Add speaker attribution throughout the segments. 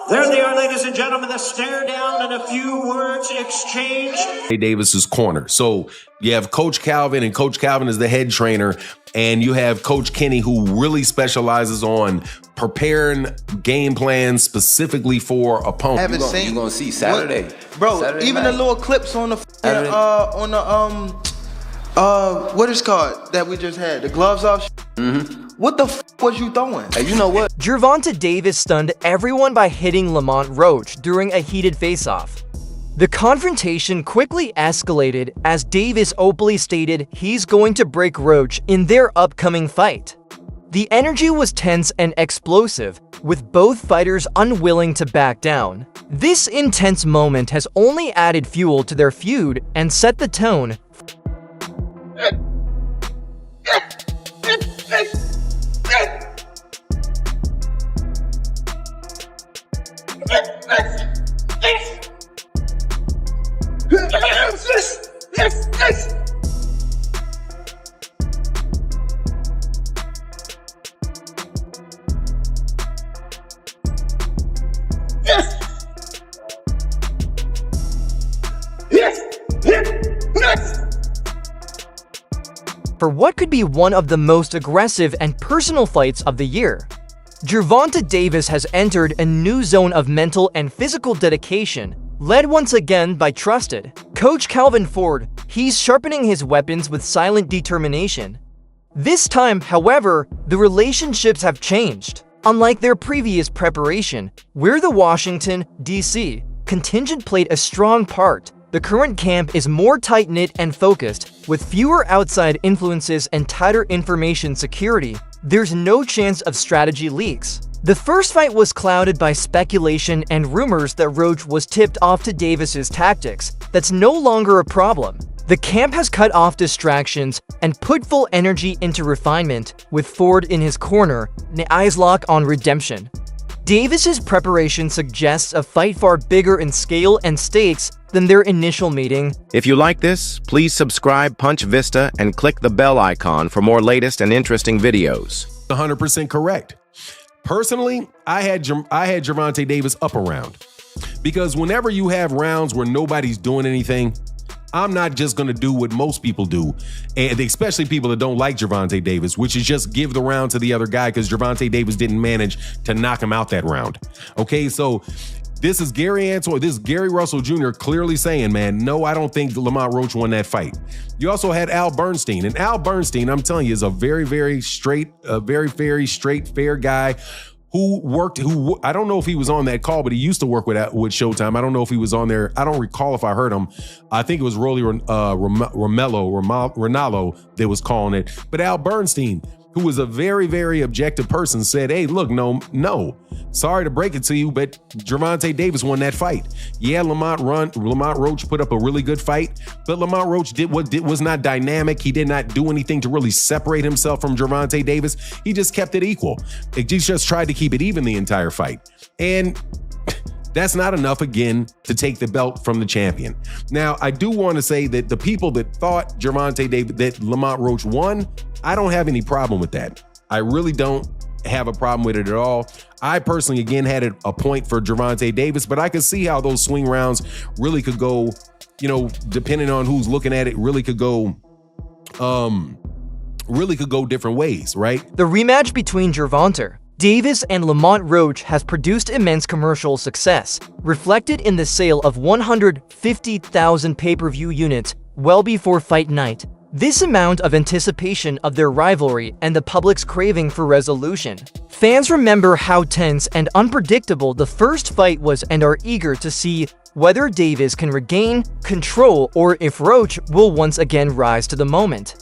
Speaker 1: There they are, ladies and gentlemen, the stare down and a few words exchanged.
Speaker 2: Davis's corner. So you have Coach Calvin, and Coach Calvin is the head trainer, and you have Coach Kenny, who really specializes on preparing game plans specifically for opponents.
Speaker 3: You're gonna see Saturday,
Speaker 4: bro.
Speaker 3: Saturday
Speaker 4: even
Speaker 3: night.
Speaker 4: the little clips on the what is called that we just had, the gloves off. What the was you throwing?
Speaker 3: Hey, you know what?
Speaker 5: Gervonta Davis stunned everyone by hitting Lamont Roach during a heated face-off. The confrontation quickly escalated as Davis openly stated he's going to break Roach in their upcoming fight. The energy was tense and explosive, with both fighters unwilling to back down. This intense moment has only added fuel to their feud and set the tone. For what could be one of the most aggressive and personal fights of the year. Gervonta Davis has entered a new zone of mental and physical dedication, led once again by trusted Coach Calvin Ford. He's sharpening his weapons with silent determination. This time, however, the relationships have changed. Unlike their previous preparation, where the Washington, D.C. contingent played a strong part, the current camp is more tight-knit and focused, with fewer outside influences and tighter information security. There's no chance of strategy leaks. The first fight was clouded by speculation and rumors that Roach was tipped off to Davis's tactics. That's no longer a problem. The camp has cut off distractions and put full energy into refinement, with Ford in his corner, and eyes lock on redemption. Davis's preparation suggests a fight far bigger in scale and stakes than their initial meeting.
Speaker 6: If you like this, please subscribe Punch Vista and click the bell icon for more latest and interesting videos.
Speaker 2: 100% correct. Personally, I had Gervonta Davis up a round, because whenever you have rounds where nobody's doing anything, I'm not just going to do what most people do, and especially people that don't like Gervonta Davis, which is just give the round to the other guy, because Gervonta Davis didn't manage to knock him out that round. Okay, so this is Gary Russell Jr. clearly saying, man, no, I don't think Lamont Roach won that fight. You also had Al Bernstein, and Al Bernstein, I'm telling you, is a very straight, fair guy who I don't know if he was on that call, but he used to work with Showtime. I don't know if he was on there. I don't recall if I heard him. I think it was Rolly Ronaldo that was calling it. But Al Bernstein, who was a very objective person, said, hey, look, no, sorry to break it to you, but Gervonta Davis won that fight. Yeah, Lamont Roach put up a really good fight, but Lamont Roach was not dynamic. He did not do anything to really separate himself from Gervonta Davis. He just kept it equal. He just tried to keep it even the entire fight. And that's not enough, again, to take the belt from the champion. Now, I do want to say that the people that thought that Lamont Roach won, I don't have any problem with that. I really don't have a problem with it at all. I personally, again, had a point for Gervonta Davis, but I could see how those swing rounds really could go, depending on who's looking at it, really could go different ways, right?
Speaker 5: The rematch between Gervonta Davis and Lamont Roach has produced immense commercial success, reflected in the sale of 150,000 pay-per-view units well before fight night. This amount of anticipation of their rivalry and the public's craving for resolution. Fans remember how tense and unpredictable the first fight was and are eager to see whether Davis can regain control or if Roach will once again rise to the moment.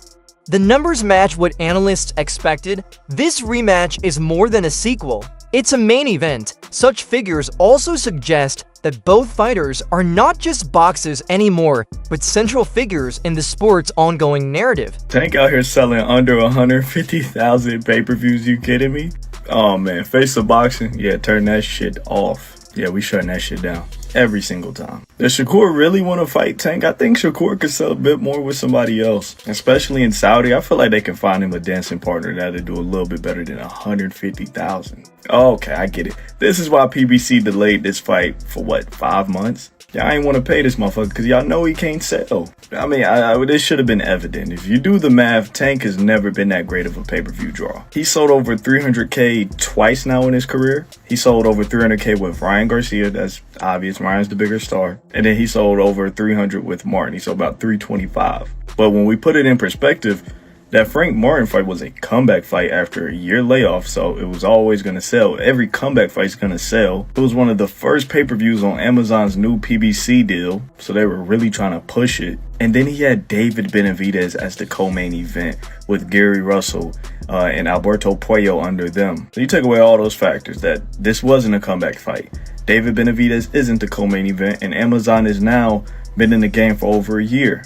Speaker 5: The numbers match what analysts expected. This rematch is more than a sequel. It's a main event. Such figures also suggest that both fighters are not just boxers anymore, but central figures in the sport's ongoing narrative.
Speaker 7: Tank out here selling under 150,000 pay-per-views, you kidding me? Oh man, face of boxing, yeah, turn that shit off. Yeah, we shutting that shit down. Every single time. Does Shakur really want to fight Tank? I think Shakur could sell a bit more with somebody else, especially in Saudi. I feel like they can find him a dancing partner that'll do a little bit better than 150,000. Okay, I get it. This is why PBC delayed this fight for what, 5 months? Y'all ain't want to pay this motherfucker because y'all know he can't sell. I mean, this should have been evident. If you do the math, Tank has never been that great of a pay-per-view draw. He sold over 300K twice now in his career. He sold over 300K with Ryan Garcia. That's obvious. Ryan's the bigger star. And then he sold over 300 with Martin. He sold about 325. But when we put it in perspective, that Frank Martin fight was a comeback fight after a year layoff, so it was always going to sell. Every comeback fight's going to sell. It was one of the first pay-per-views on Amazon's new PBC deal, so they were really trying to push it. And then he had David Benavidez as the co-main event with Gary Russell and Alberto Puello under them. So you take away all those factors that this wasn't a comeback fight. David Benavidez isn't the co-main event, and Amazon has now been in the game for over a year.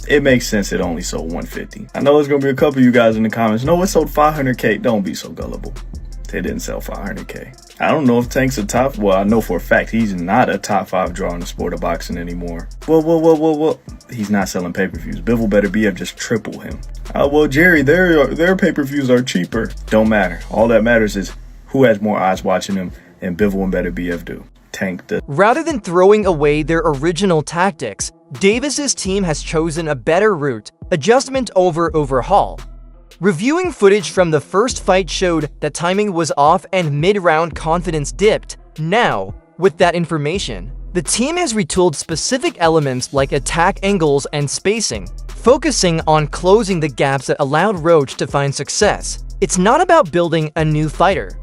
Speaker 7: It makes sense it only sold 150. I know there's going to be a couple of you guys in the comments. No, it sold 500K. Don't be so gullible. They didn't sell 500K. I don't know if Tank's a top... Well, I know for a fact he's not a top 5 draw in the sport of boxing anymore. Well. He's not selling pay-per-views. Bivol Better BF just triple him. Well, Jerry, their pay-per-views are cheaper. Don't matter. All that matters is who has more eyes watching them, and Bivol and Better BF do. Tank does.
Speaker 5: Rather than throwing away their original tactics, Davis's team has chosen a better route, adjustment over overhaul. Reviewing footage from the first fight showed that timing was off and mid-round confidence dipped. Now, with that information, the team has retooled specific elements like attack angles and spacing, focusing on closing the gaps that allowed Roach to find success. It's not about building a new fighter.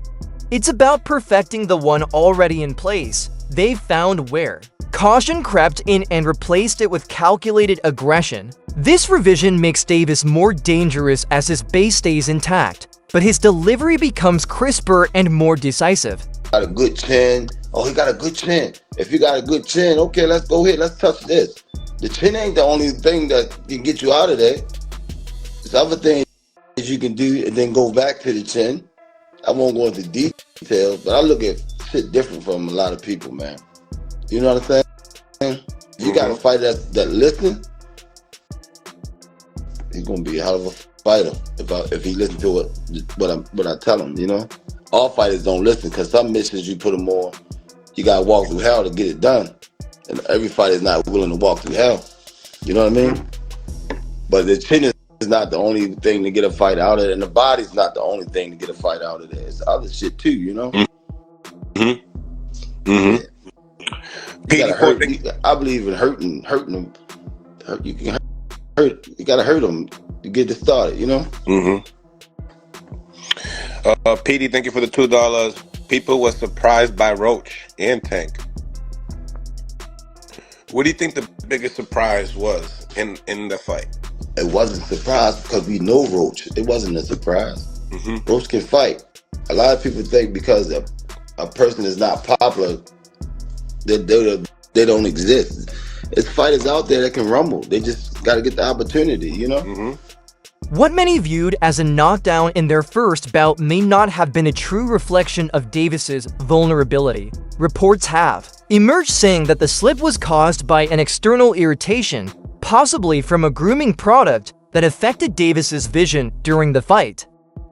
Speaker 5: It's about perfecting the one already in place. They've found where caution crept in and replaced it with calculated aggression. This revision makes Davis more dangerous as his base stays intact, but his delivery becomes crisper and more decisive.
Speaker 3: Got a good chin. Oh, he got a good chin. If you got a good chin, okay, let's go ahead. Let's touch this. The chin ain't the only thing that can get you out of there. There's other things you can do and then go back to the chin. I won't go into details, but I look at shit different from a lot of people, man. You know what I'm saying? If you got a fighter that listen, he's gonna be a hell of a fighter if he listens to what I tell him. You know, all fighters don't listen because some missions you put them on, you gotta walk through hell to get it done, and every fighter is not willing to walk through hell. You know what I mean? But the chin is not the only thing to get a fight out of it, and the body's not the only thing to get a fight out of there. It's other shit too, you know. Yeah. You gotta hurt. I believe in hurting them. You can hurt. You gotta hurt them to get it started, you know.
Speaker 8: PD, thank you for the $2. People were surprised by Roach and Tank. What do you think the biggest surprise was in the fight?
Speaker 3: It wasn't a surprise because we know Roach. It wasn't a surprise. Roach can fight. A lot of people think because a person is not popular, that they don't exist. There's fighters out there that can rumble. They just got to get the opportunity, you know?
Speaker 5: What many viewed as a knockdown in their first bout may not have been a true reflection of Davis's vulnerability. Reports have emerged saying that the slip was caused by an external irritation, possibly from a grooming product that affected Davis's vision during the fight.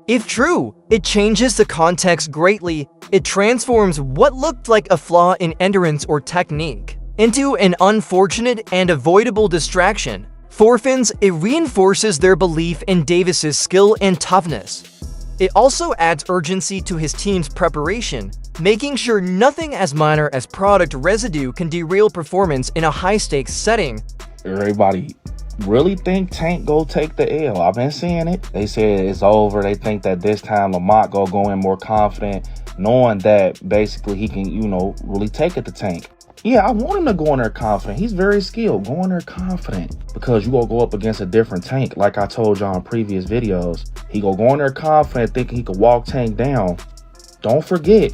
Speaker 5: If true, it changes the context greatly. It transforms what looked like a flaw in endurance or technique into an unfortunate and avoidable distraction. For Finns, it reinforces their belief in Davis's skill and toughness. It also adds urgency to his team's preparation, making sure nothing as minor as product residue can derail performance in a high-stakes setting.
Speaker 9: Everybody really think Tank go take the L. I've been seeing it. They said it's over. They think that this time Lamont go in more confident, knowing that basically he can, really take it to Tank. Yeah, I want him to go in there confident. He's very skilled. Go in there confident because you gonna go up against a different Tank. Like I told y'all in previous videos, he gonna go in there confident, thinking he could walk Tank down. Don't forget,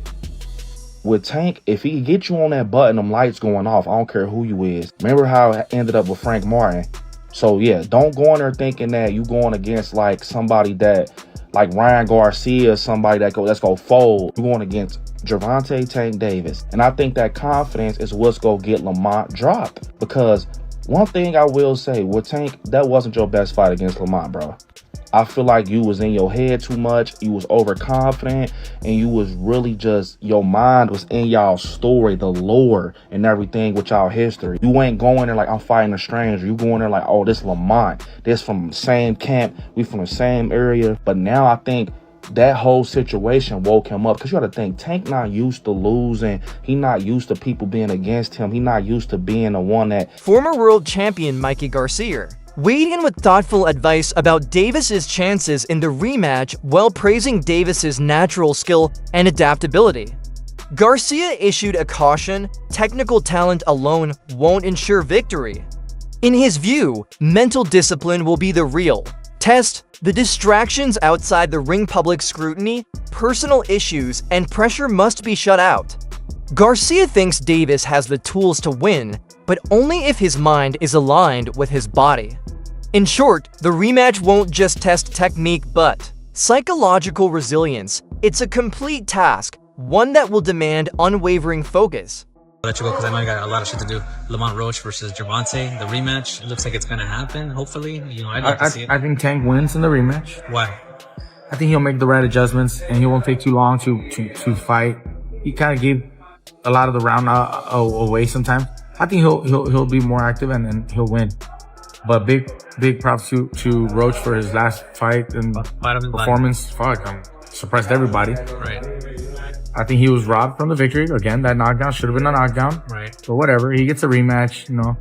Speaker 9: with Tank, if he get you on that button, them lights going off. I don't care who you is. Remember how it ended up with Frank Martin? So yeah, don't go in there thinking that you going against like somebody that like Ryan Garcia is somebody that's gonna fold. You're going against Gervonta Tank Davis. And I think that confidence is what's gonna get Lamont dropped. Because one thing I will say, with Tank, that wasn't your best fight against Lamont, bro. I feel like you was in your head too much. You was overconfident, and you was really just, your mind was in y'all story, the lore and everything with y'all history. You ain't going there like, I'm fighting a stranger. You going there like, oh, this Lamont. This from the same camp. We from the same area. But now I think that whole situation woke him up, because you got to think, Tank not used to losing. He not used to people being against him. He not used to being the one that...
Speaker 5: Former world champion Mikey Garcia weighed in with thoughtful advice about Davis's chances in the rematch while praising Davis's natural skill and adaptability. Garcia issued a caution, technical talent alone won't ensure victory. In his view, mental discipline will be the real test. The distractions outside the ring, public scrutiny, personal issues, and pressure must be shut out. Garcia thinks Davis has the tools to win, but only if his mind is aligned with his body. In short, the rematch won't just test technique but psychological resilience. It's a complete task, one that will demand unwavering focus.
Speaker 10: I'll let you go because I know you got a lot of shit to do. Lamont Roach versus Gervonta, the rematch. It looks like it's gonna happen, hopefully. You know, I'd like to see it.
Speaker 11: I think Tank wins in the rematch.
Speaker 10: Why?
Speaker 11: I think he'll make the right adjustments, and he won't take too long to fight. He kind of gave a lot of the round away sometimes. I think he'll be more active, and then he'll win. But big props to Roach for his last fight and performance. Suppressed everybody.
Speaker 10: Right.
Speaker 11: I think he was robbed from the victory. Again, that knockdown should have been a knockdown.
Speaker 10: Right.
Speaker 11: But whatever, he gets a rematch, you know.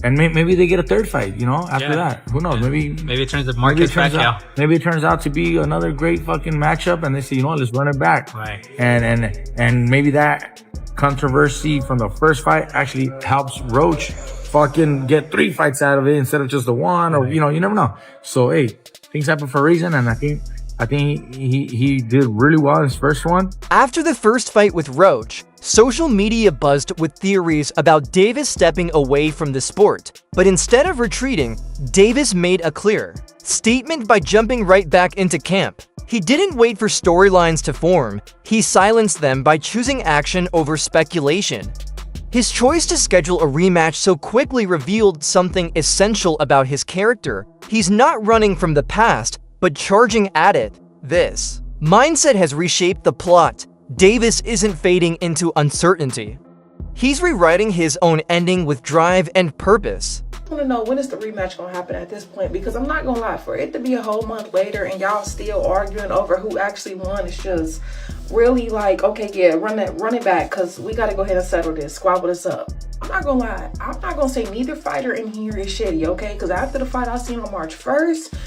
Speaker 11: And maybe they get a third fight, you know, after that. Who knows? Maybe
Speaker 10: it turns the Marcus back out.
Speaker 11: Maybe it turns out to be another great fucking matchup, and they say, you know what, let's run it back.
Speaker 10: Right.
Speaker 11: And maybe that controversy from the first fight actually helps Roach fucking get 3 fights out of it instead of just the one, or, you know, you never know. So, hey, things happen for a reason, and I think he did really well in his first one.
Speaker 5: After the first fight with Roach, social media buzzed with theories about Davis stepping away from the sport. But instead of retreating, Davis made a clear statement by jumping right back into camp. He didn't wait for storylines to form. He silenced them by choosing action over speculation. His choice to schedule a rematch so quickly revealed something essential about his character. He's not running from the past, but charging at it. This mindset has reshaped the plot. Davis isn't fading into uncertainty. He's rewriting his own ending with drive and purpose.
Speaker 12: I want to know, when is the rematch going to happen at this point? Because I'm not going to lie, for it to be a whole month later and y'all still arguing over who actually won, it's just really like, okay, yeah, run it back, because we got to go ahead and settle this, squabble this up. I'm not going to lie, I'm not going to say neither fighter in here is shitty, okay? Because after the fight I seen on March 1st,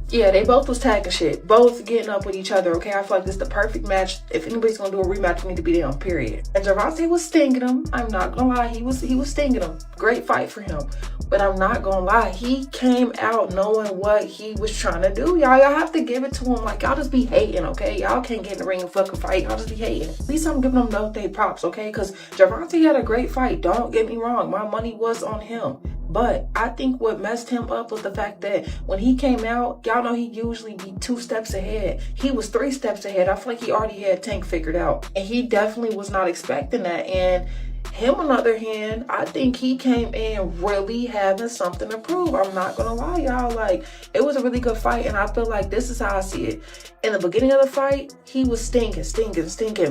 Speaker 12: yeah, they both was tagging shit, both getting up with each other, okay? I feel like this is the perfect match. If anybody's gonna do a rematch, we need to be down, period. And Gervonta was stinging him. I'm not gonna lie, he was stinging him. Great fight for him. But I'm not gonna lie, he came out knowing what he was trying to do. Y'all have to give it to him. Like, y'all just be hating, okay? Y'all can't get in the ring and fucking fight. Y'all just be hating. At least I'm giving them they props, okay? Because Gervonta had a great fight. Don't get me wrong. My money was on him. But I think what messed him up was the fact that when he came out, y'all know he usually be 2 steps ahead. He was 3 steps ahead. I feel like he already had Tank figured out. And he definitely was not expecting that. And him, on the other hand, I think he came in really having something to prove. I'm not gonna lie, y'all. Like, it was a really good fight, and I feel like this is how I see it. In the beginning of the fight, he was stinking,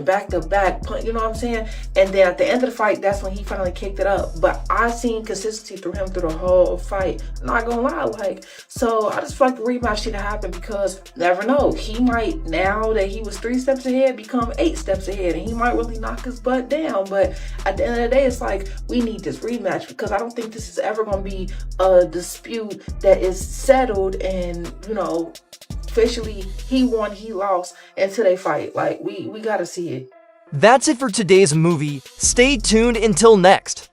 Speaker 12: back to back, you know what I'm saying? And then at the end of the fight, that's when he finally kicked it up. But I seen consistency through him through the whole fight. Not gonna lie, like, so I just feel like the rematch should have happened, because never know, he might, now that he was 3 steps ahead, become 8 steps ahead, and he might really knock his butt down. But at the end of the day, it's like, we need this rematch, because I don't think this is ever going to be a dispute that is settled and, you know, officially he won, he lost until they fight. Like, we got to see it.
Speaker 5: That's it for today's movie. Stay tuned until next.